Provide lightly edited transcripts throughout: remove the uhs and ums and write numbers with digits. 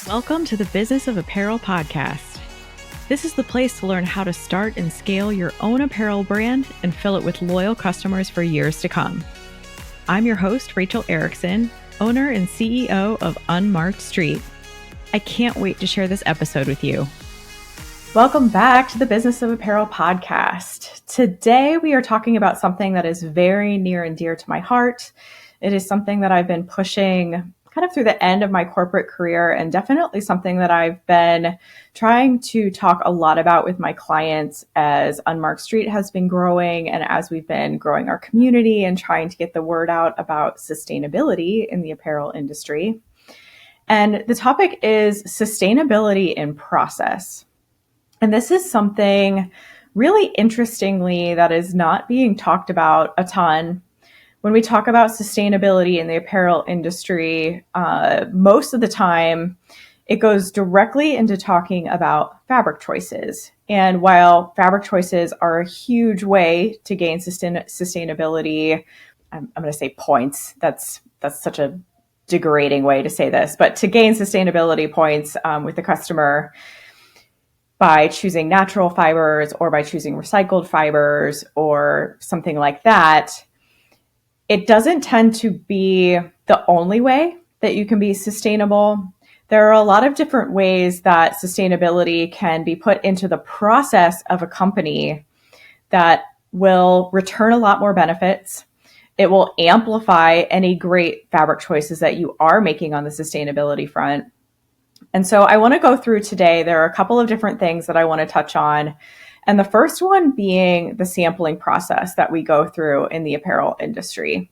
Welcome to the Business of Apparel podcast. This is the place to learn how to start and scale your own apparel brand and fill it with loyal customers for years to come. I'm your host, Rachel Erickson, owner and CEO of Unmarked Street. I can't wait to share this episode with you. Welcome back to the Business of Apparel podcast. Today, we are talking about something that is very near and dear to my heart. It is something that I've been pushing kind of through the end of my corporate career, and definitely something that I've been trying to talk a lot about with my clients as Unmarked Street has been growing and as we've been growing our community and trying to get the word out about sustainability in the apparel industry. And the topic is sustainability in process. And this is something really interestingly that is not being talked about a ton. When we talk about sustainability in the apparel industry, most of the time it goes directly into talking about fabric choices. And while fabric choices are a huge way to gain sustainability, I'm going to say points. That's such a degrading way to say this, but to gain sustainability points with the customer by choosing natural fibers or by choosing recycled fibers or something like that, it doesn't tend to be the only way that you can be sustainable. There are a lot of different ways that sustainability can be put into the process of a company that will return a lot more benefits. It will amplify any great fabric choices that you are making on the sustainability front. And so I want to go through today, there are a couple of different things that I want to touch on. And the first one being the sampling process that we go through in the apparel industry.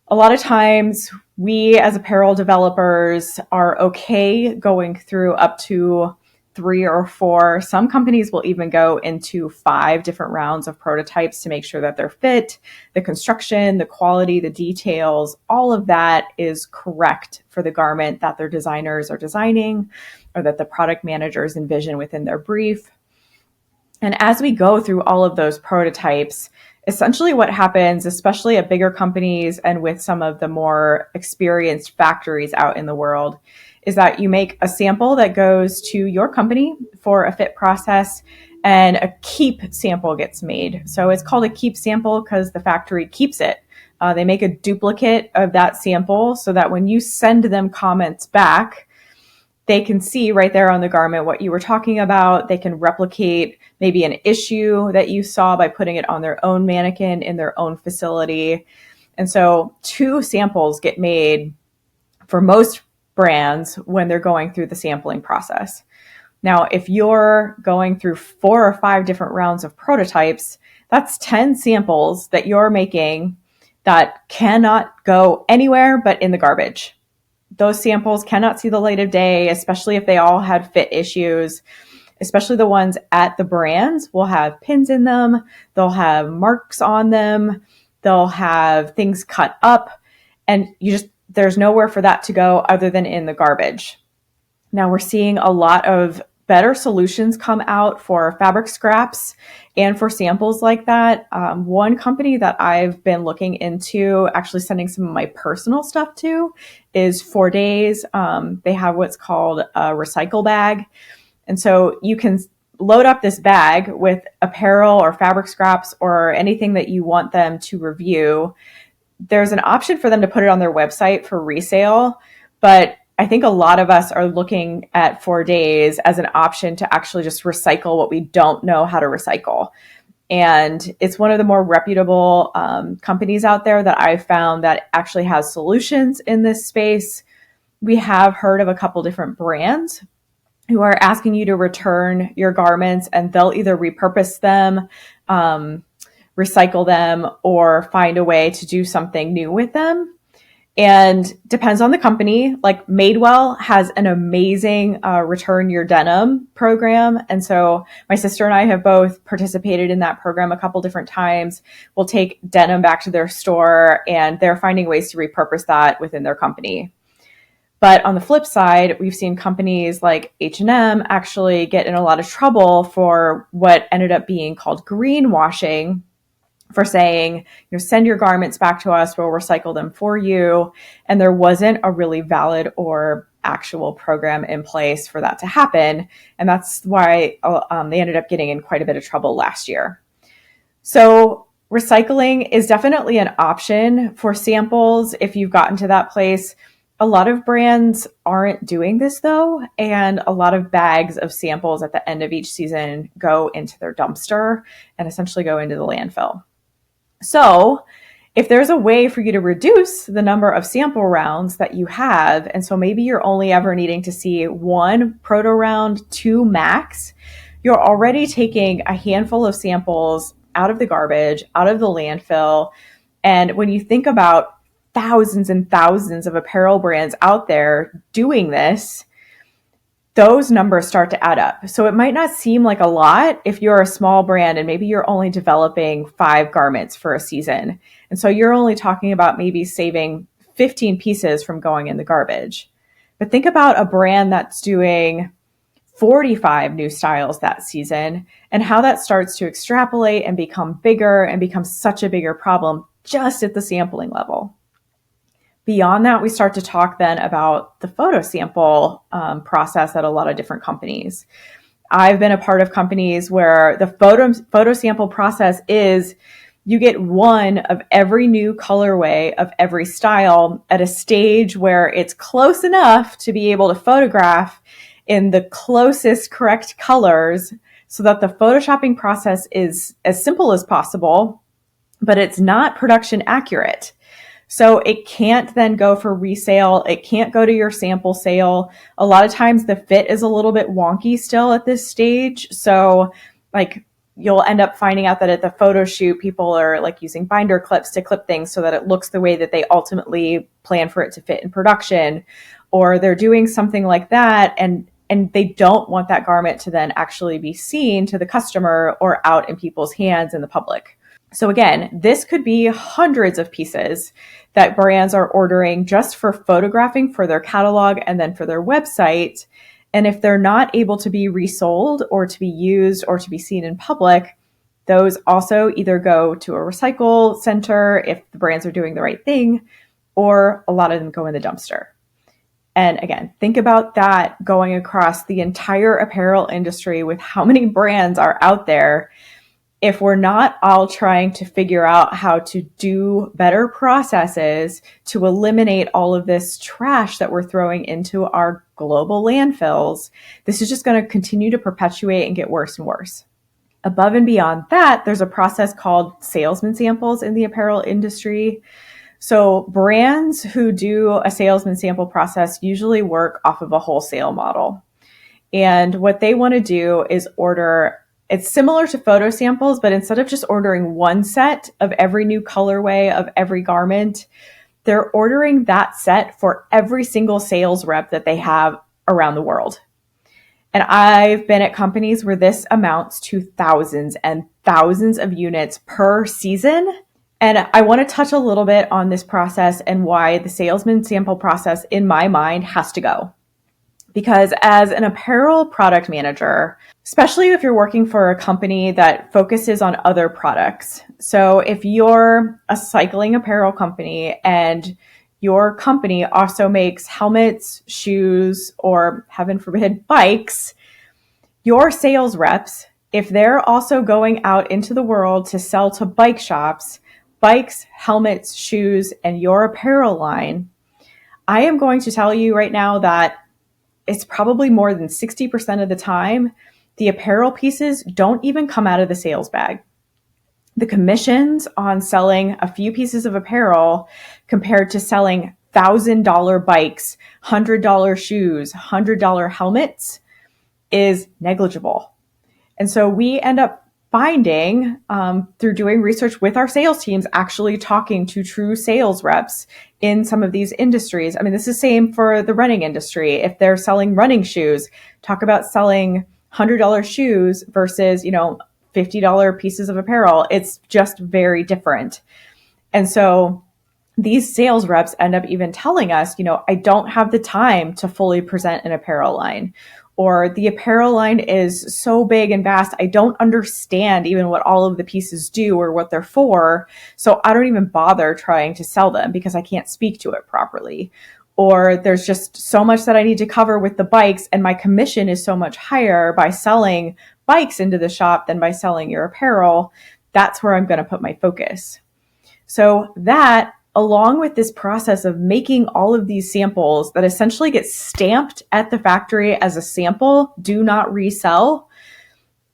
A lot of times we as apparel developers are okay going through up to 3 or 4. Some companies will even go into 5 different rounds of prototypes to make sure that they're fit, the construction, the quality, the details, all of that is correct for the garment that their designers are designing or that the product managers envision within their brief. And as we go through all of those prototypes, essentially what happens, especially at bigger companies and with some of the more experienced factories out in the world, is that you make a sample that goes to your company for a fit process and a keep sample gets made. So it's called a keep sample because the factory keeps it. They make a duplicate of that sample so that when you send them comments back, they can see right there on the garment what you were talking about. They can replicate maybe an issue that you saw by putting it on their own mannequin in their own facility. And so 2 samples get made for most brands when they're going through the sampling process. Now, if you're going through 4 or 5 different rounds of prototypes, that's 10 samples that you're making that cannot go anywhere but in the garbage. Those samples cannot see the light of day, especially if they all had fit issues, especially the ones at the brands will have pins in them. They'll have marks on them. They'll have things cut up, and there's nowhere for that to go other than in the garbage. Now we're seeing a lot of better solutions come out for fabric scraps and for samples like that. One company that I've been looking into, actually sending some of my personal stuff to, is 4 Days. They have what's called a recycle bag. And so you can load up this bag with apparel or fabric scraps or anything that you want them to review. There's an option for them to put it on their website for resale, but I think a lot of us are looking at 4 Days as an option to actually just recycle what we don't know how to recycle. And it's one of the more reputable companies out there that I've found that actually has solutions in this space. We have heard of a couple different brands who are asking you to return your garments and they'll either repurpose them, recycle them, or find a way to do something new with them. And depends on the company. Like Madewell has an amazing return your denim program. And so my sister and I have both participated in that program a couple different times. We'll take denim back to their store and they're finding ways to repurpose that within their company. But on the flip side, we've seen companies like H&M actually get in a lot of trouble for what ended up being called greenwashing, for saying, send your garments back to us, we'll recycle them for you. And there wasn't a really valid or actual program in place for that to happen. And that's why they ended up getting in quite a bit of trouble last year. So recycling is definitely an option for samples if you've gotten to that place. A lot of brands aren't doing this though, and a lot of bags of samples at the end of each season go into their dumpster and essentially go into the landfill. So if there's a way for you to reduce the number of sample rounds that you have, and so maybe you're only ever needing to see 1 proto round, 2 max, you're already taking a handful of samples out of the garbage, out of the landfill. And when you think about thousands and thousands of apparel brands out there doing this, those numbers start to add up. So it might not seem like a lot if you're a small brand and maybe you're only developing 5 garments for a season. And so you're only talking about maybe saving 15 pieces from going in the garbage. But think about a brand that's doing 45 new styles that season and how that starts to extrapolate and become bigger and become such a bigger problem just at the sampling level. Beyond that, we start to talk then about the photo sample process at a lot of different companies. I've been a part of companies where the photo sample process is you get 1 of every new colorway of every style at a stage where it's close enough to be able to photograph in the closest correct colors so that the photoshopping process is as simple as possible, but it's not production accurate. So it can't then go for resale. It can't go to your sample sale. A lot of times the fit is a little bit wonky still at this stage. So you'll end up finding out that at the photo shoot, people are using binder clips to clip things so that it looks the way that they ultimately plan for it to fit in production, or they're doing something like that. And they don't want that garment to then actually be seen to the customer or out in people's hands in the public. So again, this could be hundreds of pieces that brands are ordering just for photographing for their catalog and then for their website. And if they're not able to be resold or to be used or to be seen in public, those also either go to a recycle center if the brands are doing the right thing, or a lot of them go in the dumpster. And again, think about that going across the entire apparel industry with how many brands are out there. If we're not all trying to figure out how to do better processes to eliminate all of this trash that we're throwing into our global landfills, this is just going to continue to perpetuate and get worse and worse. Above and beyond that, there's a process called salesman samples in the apparel industry. So brands who do a salesman sample process usually work off of a wholesale model. And what they want to do is it's similar to photo samples, but instead of just ordering 1 set of every new colorway of every garment, they're ordering that set for every single sales rep that they have around the world. And I've been at companies where this amounts to thousands and thousands of units per season. And I want to touch a little bit on this process and why the salesman sample process, in my mind, has to go. Because as an apparel product manager, especially if you're working for a company that focuses on other products. So if you're a cycling apparel company and your company also makes helmets, shoes, or heaven forbid, bikes, your sales reps, if they're also going out into the world to sell to bike shops, bikes, helmets, shoes, and your apparel line, I am going to tell you right now that it's probably more than 60% of the time, the apparel pieces don't even come out of the sales bag. The commissions on selling a few pieces of apparel compared to selling $1,000 bikes, $100 shoes, $100 helmets is negligible. And so we end up finding through doing research with our sales teams, actually talking to true sales reps in some of these industries. I mean, this is the same for the running industry. If they're selling running shoes, talk about selling $100 shoes versus, $50 pieces of apparel. It's just very different. And so these sales reps end up even telling us, I don't have the time to fully present an apparel line, or the apparel line is so big and vast, I don't understand even what all of the pieces do or what they're for. So I don't even bother trying to sell them because I can't speak to it properly. Or there's just so much that I need to cover with the bikes, and my commission is so much higher by selling bikes into the shop than by selling your apparel. That's where I'm going to put my focus. So that, along with this process of making all of these samples that essentially get stamped at the factory as a sample, do not resell.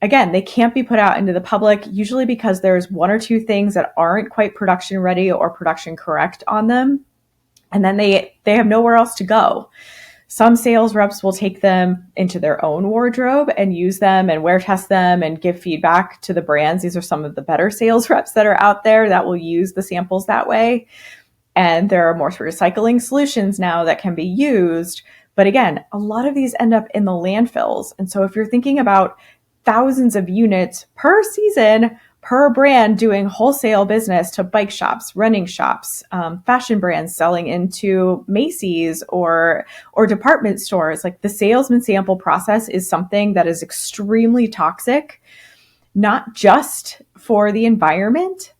Again, they can't be put out into the public, usually because there's one or two things that aren't quite production ready or production correct on them. And then they have nowhere else to go. Some sales reps will take them into their own wardrobe and use them and wear test them and give feedback to the brands. These are some of the better sales reps that are out there that will use the samples that way. And there are more recycling solutions now that can be used. But again, a lot of these end up in the landfills. And so if you're thinking about thousands of units per season, per brand doing wholesale business to bike shops, running shops, fashion brands selling into Macy's or department stores, like the salesman sample process is something that is extremely toxic, not just for the environment,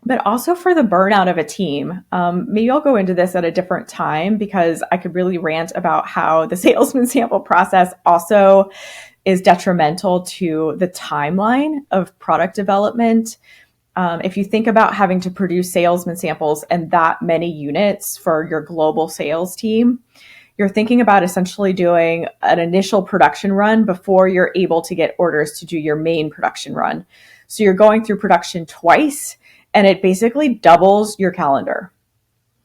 but also for the burnout of a team. Maybe I'll go into this at a different time because I could really rant about how the salesman sample process also is detrimental to the timeline of product development. If you think about having to produce salesman samples and that many units for your global sales team, you're thinking about essentially doing an initial production run before you're able to get orders to do your main production run. So you're going through production twice, and it basically doubles your calendar.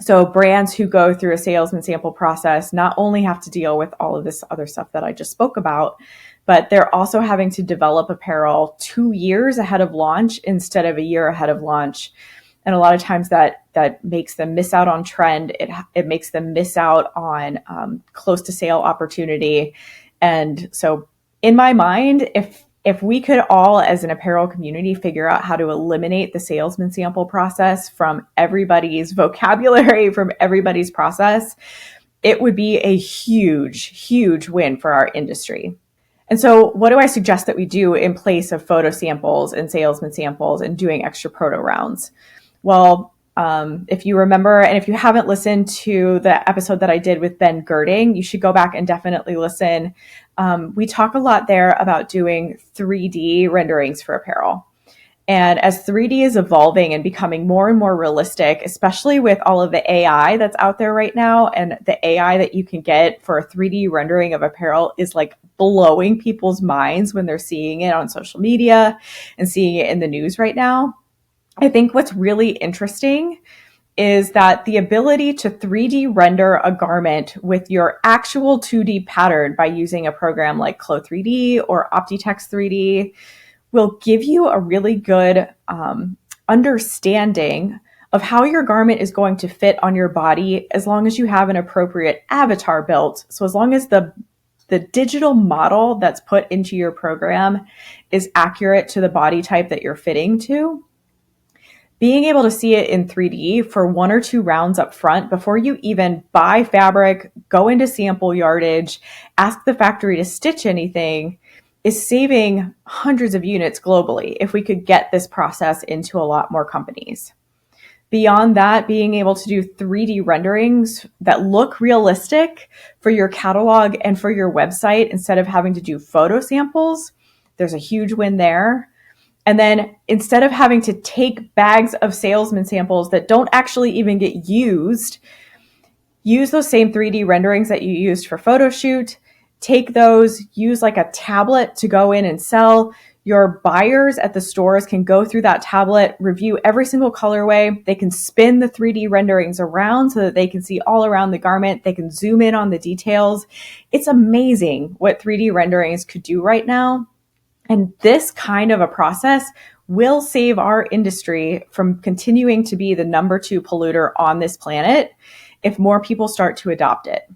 So brands who go through a salesman sample process not only have to deal with all of this other stuff that I just spoke about, but they're also having to develop apparel 2 years ahead of launch instead of a year ahead of launch. And a lot of times that makes them miss out on trend. It makes them miss out on close to sale opportunity. And so in my mind, if we could all as an apparel community figure out how to eliminate the salesman sample process from everybody's vocabulary, from everybody's process, it would be a huge, huge win for our industry. And so what do I suggest that we do in place of photo samples and salesman samples and doing extra proto rounds? Well, if you remember, and if you haven't listened to the episode that I did with Ben Girding, you should go back and definitely listen. We talk a lot there about doing 3D renderings for apparel. And as 3D is evolving and becoming more and more realistic, especially with all of the AI that's out there right now, and the AI that you can get for a 3D rendering of apparel is like blowing people's minds when they're seeing it on social media and seeing it in the news right now. I think what's really interesting is that the ability to 3D render a garment with your actual 2D pattern by using a program like Clo3D or Optitex 3D will give you a really good understanding of how your garment is going to fit on your body as long as you have an appropriate avatar built. So as long as the digital model that's put into your program is accurate to the body type that you're fitting to, being able to see it in 3D for 1 or 2 rounds up front before you even buy fabric, go into sample yardage, ask the factory to stitch anything, is saving hundreds of units globally if we could get this process into a lot more companies. Beyond that, being able to do 3D renderings that look realistic for your catalog and for your website instead of having to do photo samples, there's a huge win there. And then instead of having to take bags of salesman samples that don't actually even get used, use those same 3D renderings that you used for photo shoot. Take those, use like a tablet to go in and sell. Your buyers at the stores can go through that tablet, review every single colorway. They can spin the 3D renderings around so that they can see all around the garment. They can zoom in on the details. It's amazing what 3D renderings could do right now. And this kind of a process will save our industry from continuing to be the number 2 polluter on this planet if more people start to adopt it.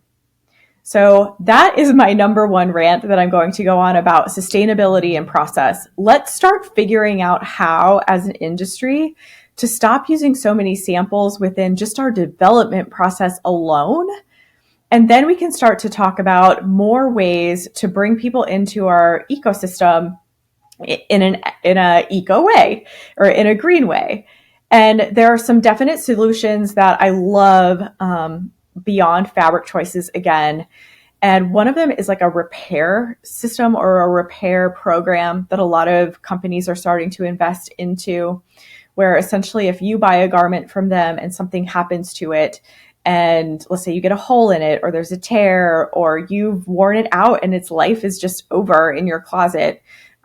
So that is my number 1 rant that I'm going to go on about sustainability and process. Let's start figuring out how, as an industry, to stop using so many samples within just our development process alone And then we can start to talk about more ways to bring people into our ecosystem in a eco way or in a green way. And there are some definite solutions that I love beyond fabric choices again. And one of them is like a repair system or a repair program that a lot of companies are starting to invest into, where essentially if you buy a garment from them and something happens to it, and let's say you get a hole in it or there's a tear or you've worn it out and its life is just over in your closet,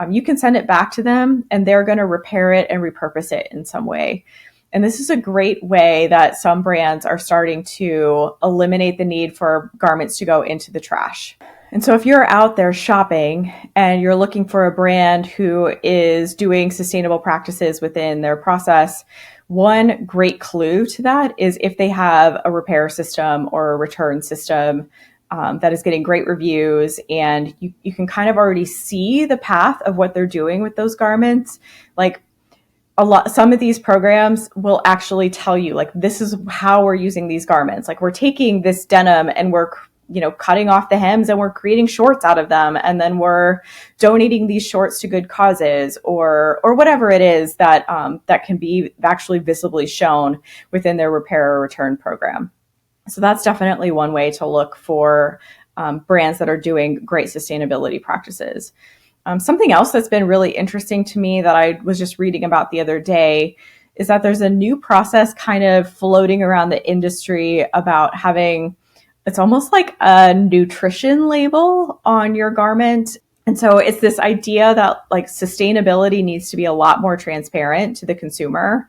you can send it back to them and they're going to repair it and repurpose it in some way. And this is a great way that some brands are starting to eliminate the need for garments to go into the trash. And so if you're out there shopping and you're looking for a brand who is doing sustainable practices within their process, one great clue to that is if they have a repair system or a return system that is getting great reviews, and you can kind of already see the path of what they're doing with those garments. Like some of these programs will actually tell you, like, this is how we're using these garments. Like, we're taking this denim and we're cutting off the hems and we're creating shorts out of them. And then we're donating these shorts to good causes or whatever it is that can be actually visibly shown within their repair or return program. So that's definitely one way to look for brands that are doing great sustainability practices. Something else that's been really interesting to me that I was just reading about the other day is that there's a new process kind of floating around the industry about having, it's almost like a nutrition label on your garment. And so it's this idea that like sustainability needs to be a lot more transparent to the consumer.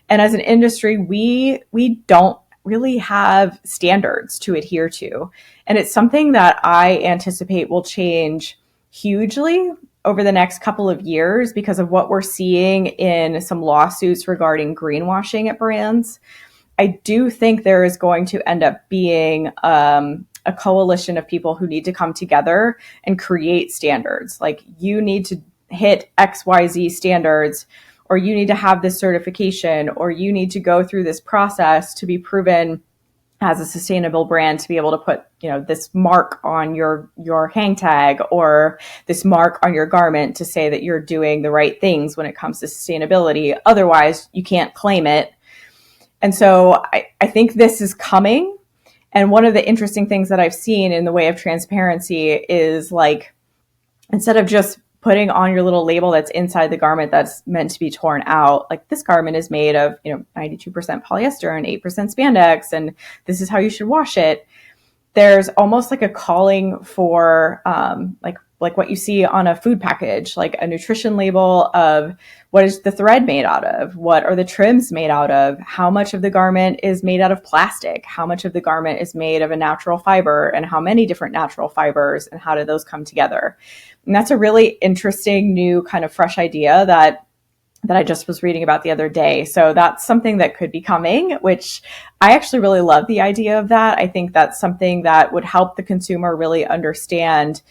And as an industry, we don't really have standards to adhere to. And it's something that I anticipate will change hugely over the next couple of years because of what we're seeing in some lawsuits regarding greenwashing at brands. I do think there is going to end up being a coalition of people who need to come together and create standards. Like, you need to hit XYZ standards, or you need to have this certification, or you need to go through this process to be proven as a sustainable brand, to be able to put, this mark on your hang tag or this mark on your garment to say that you're doing the right things when it comes to sustainability. Otherwise, you can't claim it. And so I think this is coming. And one of the interesting things that I've seen in the way of transparency is, like, instead of just putting on your little label that's inside the garment that's meant to be torn out, like, this garment is made of 92% polyester and 8% spandex, and this is how you should wash it. There's almost like a calling for like what you see on a food package, like a nutrition label of what is the thread made out of, what are the trims made out of, how much of the garment is made out of plastic, how much of the garment is made of a natural fiber, and how many different natural fibers, and how do those come together. And that's a really interesting new kind of fresh idea that I just was reading about the other day. So that's something that could be coming, which I actually really love the idea of that. I think that's something that would help the consumer really understand,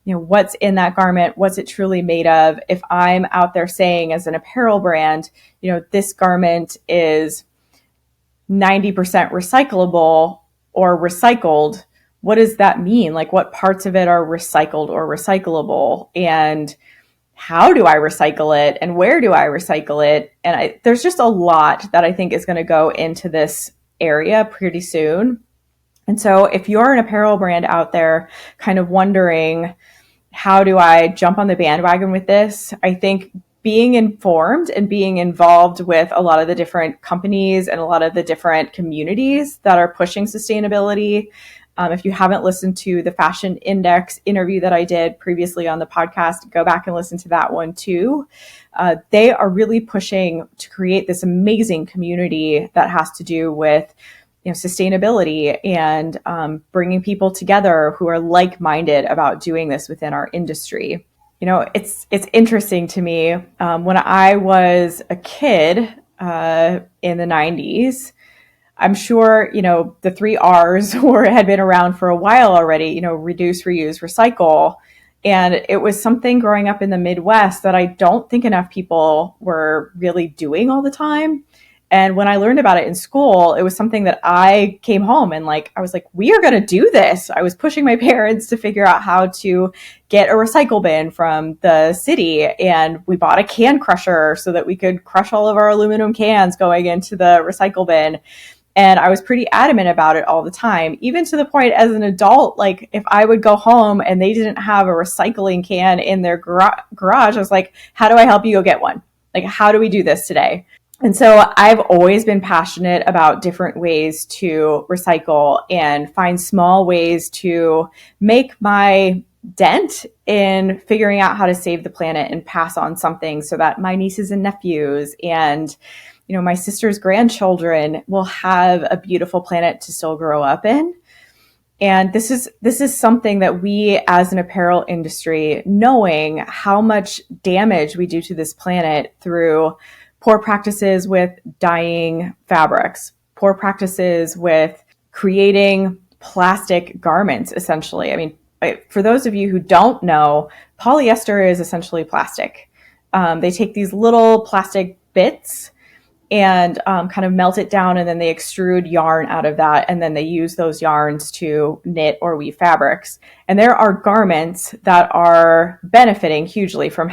what's in that garment, what's it truly made of. If I'm out there saying as an apparel brand, this garment is 90% recyclable or recycled, what does that mean? Like, what parts of it are recycled or recyclable? And how do I recycle it? And where do I recycle it? And there's just a lot that I think is going to go into this area pretty soon. And so if you're an apparel brand out there kind of wondering, how do I jump on the bandwagon with this? I think being informed and being involved with a lot of the different companies and a lot of the different communities that are pushing sustainability. If you haven't listened to the Fashion Index interview that I did previously on the podcast, go back and listen to that one too. They are really pushing to create this amazing community that has to do with sustainability and bringing people together who are like-minded about doing this within our industry. It's interesting to me. When I was a kid in the 90s, I'm sure, the 3 R's had been around for a while already, reduce, reuse, recycle. And it was something growing up in the Midwest that I don't think enough people were really doing all the time. And when I learned about it in school, it was something that I came home and I was like, we are going to do this. I was pushing my parents to figure out how to get a recycle bin from the city. And we bought a can crusher so that we could crush all of our aluminum cans going into the recycle bin. And I was pretty adamant about it all the time, even to the point as an adult, if I would go home and they didn't have a recycling can in their garage, I was like, how do I help you go get one? How do we do this today? And so I've always been passionate about different ways to recycle and find small ways to make my dent in figuring out how to save the planet and pass on something so that my nieces and nephews and my sister's grandchildren will have a beautiful planet to still grow up in. And this is something that we as an apparel industry, knowing how much damage we do to this planet through poor practices with dyeing fabrics, poor practices with creating plastic garments, essentially. I mean, for those of you who don't know, polyester is essentially plastic. They take these little plastic bits and kind of melt it down, and then they extrude yarn out of that, and then they use those yarns to knit or weave fabrics. And there are garments that are benefiting hugely from